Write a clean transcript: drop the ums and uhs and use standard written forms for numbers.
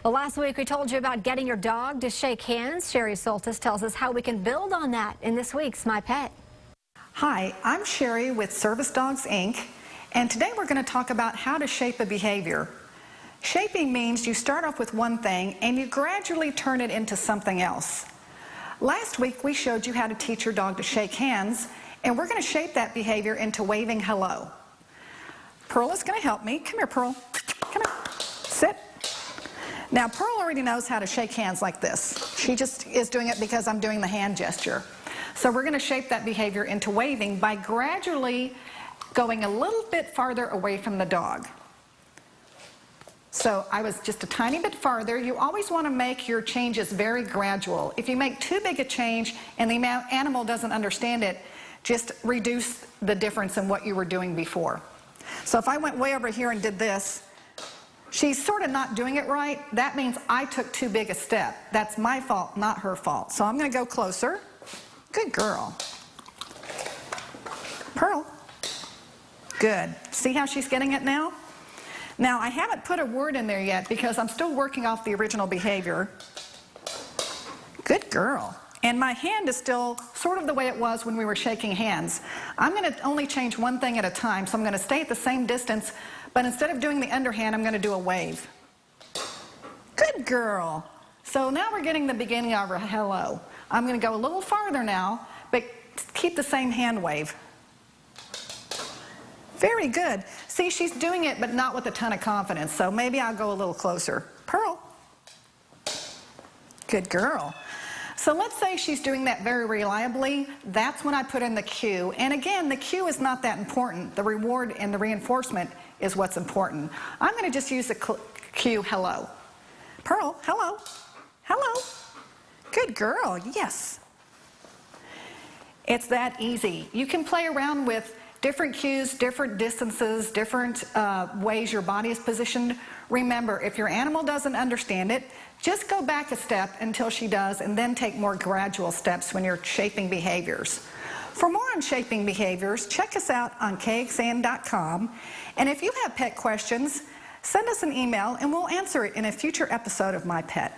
Well, last week we told you about getting your dog to shake hands. Sherry Soltis tells us how we can build on that in this week's My Pet. Hi, I'm Sherry with Service Dogs, Inc., and today we're going to talk about how to shape a behavior. Shaping means you start off with one thing and you gradually turn it into something else. Last week we showed you how to teach your dog to shake hands, and we're going to shape that behavior into waving hello. Pearl is going to help me. Come here, Pearl. Come here. Sit. Now, Pearl already knows how to shake hands like this. She just is doing it because I'm doing the hand gesture. So we're going to shape that behavior into waving by gradually going a little bit farther away from the dog. So I was just a tiny bit farther. You always want to make your changes very gradual. If you make too big a change and the animal doesn't understand it, just reduce the difference in what you were doing before. So if I went way over here and did this, she's sort of not doing it right. That means I took too big a step. That's my fault, not her fault. So I'm going to go closer. Good girl. Pearl. Good. See how she's getting it now? Now, I haven't put a word in there yet because I'm still working off the original behavior. Good girl. And my hand is still sort of the way it was when we were shaking hands. I'm going to only change one thing at a time, so I'm going to stay at the same distance, but instead of doing the underhand, I'm going to do a wave. Good girl. So now we're getting the beginning of our hello. I'm going to go a little farther now, but keep the same hand wave. Very good. See, she's doing it, but not with a ton of confidence, so maybe I'll go a little closer. Pearl. Good girl. So let's say she's doing that very reliably. That's when I put in the cue. And again, the cue is not that important. The reward and the reinforcement is what's important. I'm going to just use the cue hello. Pearl, hello. Hello. Good girl. Yes. It's that easy. You can play around with different cues, different distances, different ways your body is positioned. Remember, if your animal doesn't understand it, just go back a step until she does, and then take more gradual steps when you're shaping behaviors. For more on shaping behaviors, check us out on kxan.com. And if you have pet questions, send us an email and we'll answer it in a future episode of My Pet.